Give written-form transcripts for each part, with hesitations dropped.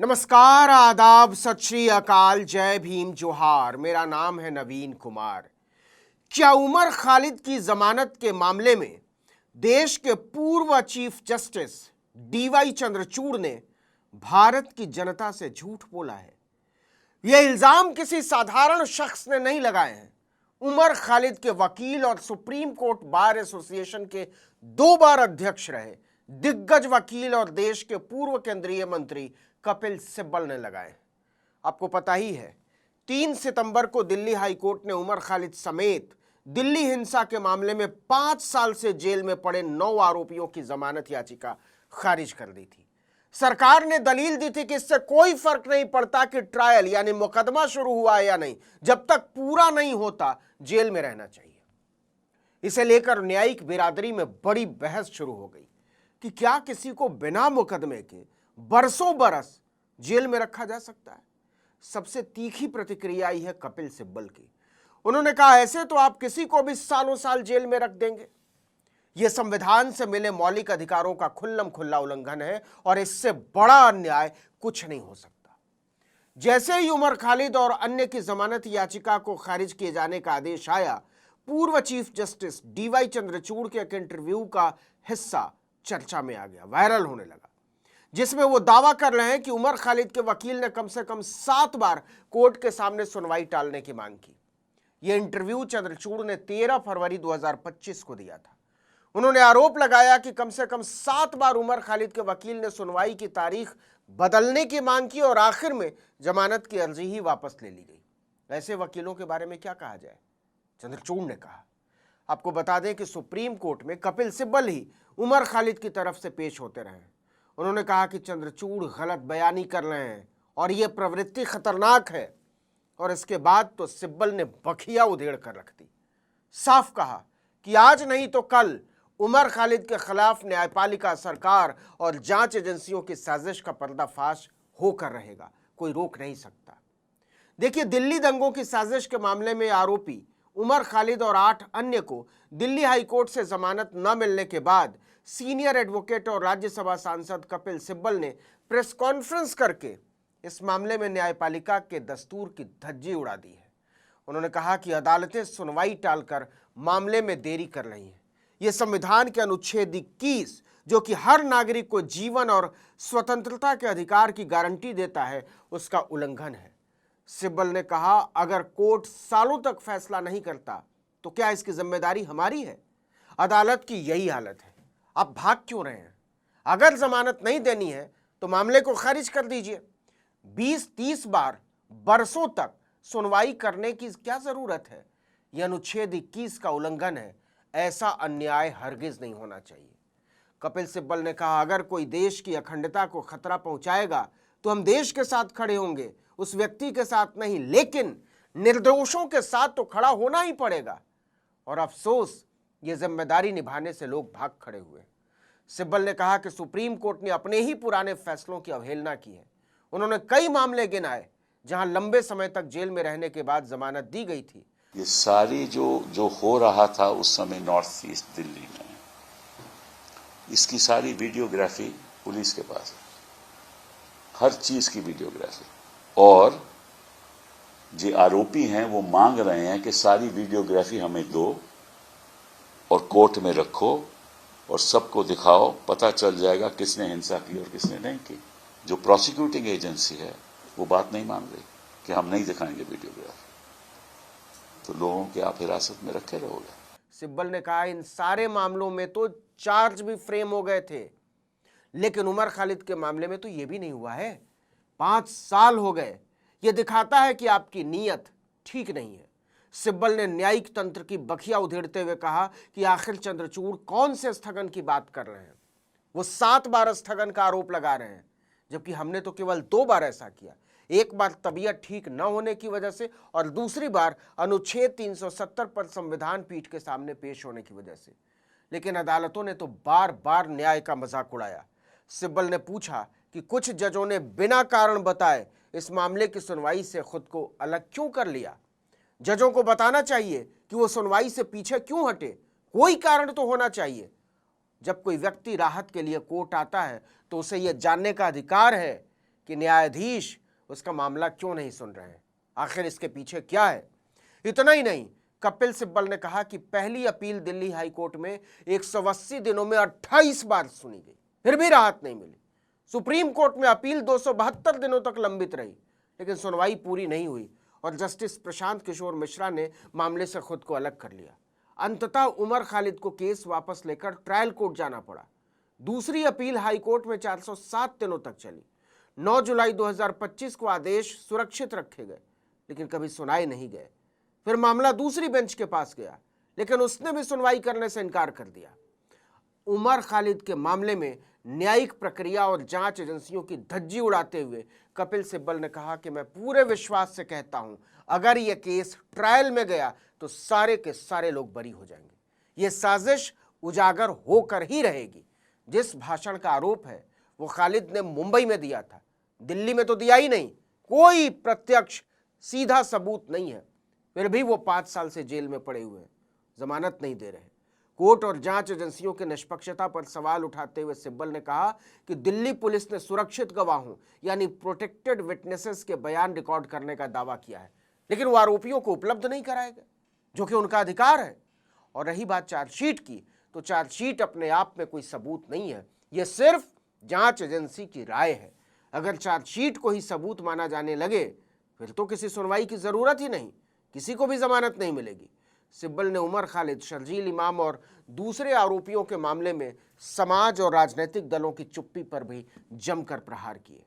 नमस्कार, आदाब, सत श्री अकाल, जय भीम, जोहार। मेरा नाम है नवीन कुमार। क्या उमर खालिद की जमानत के मामले में देश के पूर्व चीफ जस्टिस डीवाई चंद्रचूड़ ने भारत की जनता से झूठ बोला है? यह इल्जाम किसी साधारण शख्स ने नहीं लगाए हैं। उमर खालिद के वकील और सुप्रीम कोर्ट बार एसोसिएशन के 2 बार अध्यक्ष रहे दिग्गज वकील और देश के पूर्व केंद्रीय मंत्री कपिल सिब्बल ने लगाए। आपको पता ही है, 3 सितंबर को दिल्ली हाईकोर्ट ने उमर खालिद समेत दिल्ली हिंसा के मामले में 5 साल से जेल में पड़े 9 आरोपियों की जमानत याचिका खारिज कर दी थी। सरकार ने दलील दी थी कि इससे कोई फर्क नहीं पड़ता कि ट्रायल यानी मुकदमा शुरू हुआ है या नहीं, जब तक पूरा नहीं होता जेल में रहना चाहिए। इसे लेकर न्यायिक बिरादरी में बड़ी बहस शुरू हो गई कि क्या किसी को बिना मुकदमे के बरसों बरस जेल में रखा जा सकता है। सबसे तीखी प्रतिक्रिया आई है कपिल सिब्बल की। उन्होंने कहा, ऐसे तो आप किसी को भी सालों साल जेल में रख देंगे। यह संविधान से मिले मौलिक अधिकारों का खुल्लम खुल्ला उल्लंघन है और इससे बड़ा अन्याय कुछ नहीं हो सकता। जैसे ही उमर खालिद और अन्य की जमानत याचिका को खारिज किए जाने का आदेश आया, पूर्व चीफ जस्टिस डीवाई चंद्रचूड़ के एक इंटरव्यू का हिस्सा चर्चा में आ गया, वायरल होने लगा, जिसमें वो दावा कर रहे हैं कि उमर खालिद के वकील ने कम से कम 7 बार कोर्ट के सामने सुनवाई टालने की मांग की। यह इंटरव्यू चंद्रचूड़ ने 13 फरवरी 2025 को दिया था। उन्होंने आरोप लगाया कि कम से कम 7 बार उमर खालिद के वकील ने सुनवाई की तारीख बदलने की मांग की और आखिर में जमानत की अर्जी ही वापस ले ली गई। ऐसे वकीलों के बारे में क्या कहा जाए, चंद्रचूड़ ने कहा। आपको बता दें कि सुप्रीम कोर्ट में कपिल सिब्बल ही उमर खालिद की तरफ से पेश होते रहे। उन्होंने कहा कि चंद्रचूड़ गलत बयानी कर रहे हैं और यह प्रवृत्ति खतरनाक है, और इसके बाद तो सिब्बल ने बखिया उधेड़ कर रख दी। साफ कहा कि आज नहीं तो कल उमर खालिद के खिलाफ न्यायपालिका, सरकार और जांच एजेंसियों की साजिश का पर्दाफाश होकर रहेगा, कोई रोक नहीं सकता। देखिए, दिल्ली दंगों की साजिश के मामले में आरोपी उमर खालिद और 8 अन्य को दिल्ली हाईकोर्ट से जमानत न मिलने के बाद सीनियर एडवोकेट और राज्यसभा सांसद कपिल सिब्बल ने प्रेस कॉन्फ्रेंस करके इस मामले में न्यायपालिका के दस्तूर की धज्जी उड़ा दी है। उन्होंने कहा कि अदालतें सुनवाई टालकर मामले में देरी कर रही हैं। यह संविधान के अनुच्छेद 21, जो कि हर नागरिक को जीवन और स्वतंत्रता के अधिकार की गारंटी देता है, उसका उल्लंघन है। सिब्बल ने कहा, अगर कोर्ट सालों तक फैसला नहीं करता तो क्या इसकी जिम्मेदारी हमारी है? अदालत की यही हालत है। आप भाग क्यों रहे हैं? अगर जमानत नहीं देनी है तो मामले को खारिज कर दीजिए। 20-30 बार बरसों तक सुनवाई करने की क्या जरूरत है? यह अनुच्छेद 21 का उल्लंघन है। ऐसा अन्याय हरगिज नहीं होना चाहिए। कपिल सिब्बल ने कहा, अगर कोई देश की अखंडता को खतरा पहुंचाएगा तो हम देश के साथ खड़े होंगे, उस व्यक्ति के साथ नहीं, लेकिन निर्दोषों के साथ तो खड़ा होना ही पड़ेगा। और अफसोस, ये जिम्मेदारी निभाने से लोग भाग खड़े हुए। सिब्बल ने कहा कि सुप्रीम कोर्ट ने अपने ही पुराने फैसलों की अवहेलना की है। उन्होंने कई मामले गिनाए जहां लंबे समय तक जेल में रहने के बाद जमानत दी गई थी। ये सारी जो हो रहा था उस समय नॉर्थ ईस्ट दिल्ली में, इसकी सारी वीडियोग्राफी पुलिस के पास है, हर चीज की वीडियोग्राफी। और जो आरोपी हैं वो मांग रहे हैं कि सारी वीडियोग्राफी हमें दो और कोर्ट में रखो और सबको दिखाओ, पता चल जाएगा किसने हिंसा की और किसने नहीं की। जो प्रोसिक्यूटिंग एजेंसी है वो बात नहीं मान रही कि हम नहीं दिखाएंगे वीडियोग्राफी, तो लोगों के आप हिरासत में रखे रहोगे। सिब्बल ने कहा, इन सारे मामलों में तो चार्ज भी फ्रेम हो गए थे, लेकिन उमर खालिद के मामले में तो यह भी नहीं हुआ है। 5 साल हो गए। यह दिखाता है कि आपकी नीयत ठीक नहीं है। सिब्बल ने न्यायिक तंत्र की बखिया उधेड़ते हुए कहा कि आखिर चंद्रचूड़ कौन से स्थगन की बात कर रहे हैं? वो 7 बार स्थगन का आरोप लगा रहे हैं, जबकि हमने तो केवल 2 बार ऐसा किया। एक बार तबीयत ठीक न होने की वजह से और दूसरी बार अनुच्छेद 370 पर संविधान पीठ के सामने पेश होने की वजह से। लेकिन अदालतों ने तो बार बार न्याय का मजाक उड़ाया। सिब्बल ने पूछा कि कुछ जजों ने बिना कारण बताए इस मामले की सुनवाई से खुद को अलग क्यों कर लिया? जजों को बताना चाहिए कि वो सुनवाई से पीछे क्यों हटे। कोई कारण तो होना चाहिए। जब कोई व्यक्ति राहत के लिए कोर्ट आता है तो उसे यह जानने का अधिकार है कि न्यायाधीश उसका मामला क्यों नहीं सुन रहे हैं, आखिर इसके पीछे क्या है। इतना ही नहीं, कपिल सिब्बल ने कहा कि पहली अपील दिल्ली हाई कोर्ट में 180 दिनों में 28 बार सुनी गई, फिर भी राहत नहीं मिली। सुप्रीम कोर्ट में अपील 272 दिनों तक लंबित रही, लेकिन सुनवाई पूरी नहीं हुई और जस्टिस प्रशांत किशोर मिश्रा ने मामले से खुद को अलग कर लिया। अंततः उमर खालिद को केस वापस लेकर ट्रायल कोर्ट जाना पड़ा। दूसरी अपील हाई कोर्ट में 407 दिनों तक चली। 9 जुलाई 2025 को आदेश सुरक्षित रखे गए, लेकिन कभी सुनाए नहीं गए। फिर मामला दूसरी बेंच के पास गया, लेकिन उसने भी सुनवाई करने से इनकार कर दिया। उमर खालिद के मामले में न्यायिक प्रक्रिया और जांच एजेंसियों की धज्जी उड़ाते हुए कपिल सिब्बल ने कहा कि मैं पूरे विश्वास से कहता हूं, अगर यह केस ट्रायल में गया तो सारे के सारे लोग बरी हो जाएंगे। यह साजिश उजागर होकर ही रहेगी। जिस भाषण का आरोप है वो खालिद ने मुंबई में दिया था, दिल्ली में तो दिया ही नहीं। कोई प्रत्यक्ष सीधा सबूत नहीं है, फिर भी वो 5 साल से जेल में पड़े हुए हैं, जमानत नहीं दे रहे। कोर्ट और जांच एजेंसियों की निष्पक्षता पर सवाल उठाते हुए सिब्बल ने कहा कि दिल्ली पुलिस ने सुरक्षित गवाहों यानी प्रोटेक्टेड विटनेसेस के बयान रिकॉर्ड करने का दावा किया है, लेकिन वो आरोपियों को उपलब्ध नहीं कराए गए, जो कि उनका अधिकार है। और रही बात चार्जशीट की, तो चार्जशीट अपने आप में कोई सबूत नहीं है, यह सिर्फ जांच एजेंसी की राय है। अगर चार्जशीट को ही सबूत माना जाने लगे फिर तो किसी सुनवाई की जरूरत ही नहीं, किसी को भी जमानत नहीं मिलेगी। सिब्बल ने उमर खालिद, शर्जील इमाम और दूसरे आरोपियों के मामले में समाज और राजनीतिक दलों की चुप्पी पर भी जमकर प्रहार किए।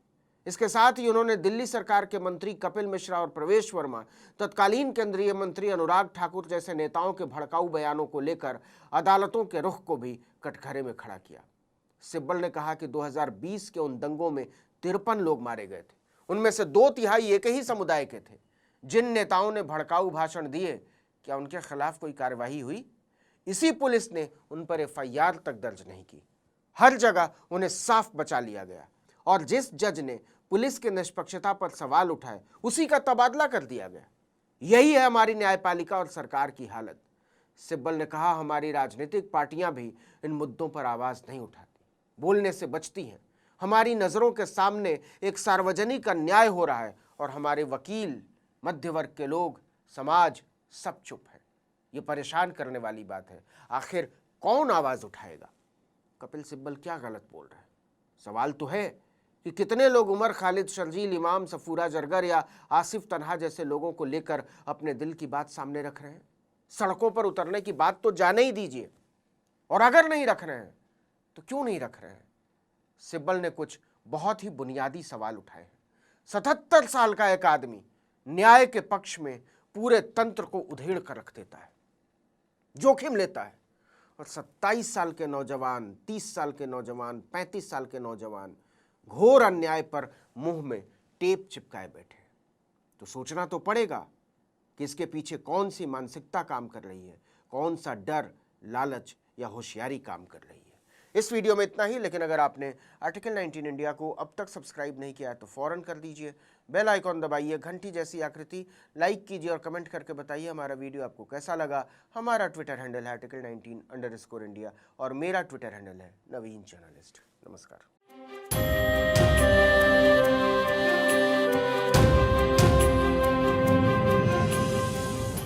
इसके साथ ही उन्होंने दिल्ली सरकार के मंत्री कपिल मिश्रा और प्रवेश वर्मा, तत्कालीन केंद्रीय मंत्री अनुराग ठाकुर जैसे नेताओं के भड़काऊ बयानों को लेकर अदालतों के रुख को भी कटघरे में खड़ा किया। सिब्बल ने कहा कि 2020 के उन दंगों में 53 लोग मारे गए थे, उनमें से 2/3 एक ही समुदाय के थे। जिन नेताओं ने भड़काऊ भाषण दिए, क्या उनके खिलाफ कोई कार्यवाही हुई? इसी पुलिस ने उन पर FIR तक दर्ज नहीं की। हर जगह उन्हें साफ बचा लिया गया और जिस जज ने पुलिस के निष्पक्षता पर सवाल उठाए उसी का तबादला कर दिया गया। यही है हमारी न्यायपालिका और सरकार की हालत। सिब्बल ने कहा, हमारी राजनीतिक पार्टियां भी इन मुद्दों पर आवाज नहीं उठाती, बोलने से बचती हैं। हमारी नजरों के सामने एक सार्वजनिक अन्याय हो रहा है और हमारे वकील, मध्य वर्ग के लोग, समाज सब चुप है। ये परेशान करने वाली बात है। आखिर कौन आवाज उठाएगा? कपिल सिब्बल क्या गलत बोल रहे हैं? सवाल तो है कि कितने लोग उमर खालिद, शर्जील इमाम, सफूरा जरगर या आसिफ तन्हा जैसे लोगों को लेकर अपने दिल की बात सामने रख रहे हैं। सड़कों पर उतरने की बात तो जाने ही दीजिए, और अगर नहीं रख रहे हैं तो क्यों नहीं रख रहे हैं? सिब्बल ने कुछ बहुत ही बुनियादी सवाल उठाए हैं। 77 साल का एक आदमी न्याय के पक्ष में पूरे तंत्र को उधेड़ कर रख देता है, जोखिम लेता है, और 27 साल के नौजवान, 30 साल के नौजवान, 35 साल के नौजवान घोर अन्याय पर मुंह में टेप चिपकाए बैठे। तो सोचना तो पड़ेगा कि इसके पीछे कौन सी मानसिकता काम कर रही है, कौन सा डर, लालच या होशियारी काम कर रही है। इस वीडियो में इतना ही, लेकिन अगर आपने आर्टिकल 19 इंडिया को अब तक सब्सक्राइब नहीं किया है तो फौरन कर दीजिए। बेल आइकॉन दबाइए, घंटी जैसी आकृति लाइक कीजिए और कमेंट करके बताइए हमारा वीडियो आपको कैसा लगा। हमारा ट्विटर हैंडल है article19_India और मेरा ट्विटर हैंडल है नवीन जर्नलिस्ट। नमस्कार।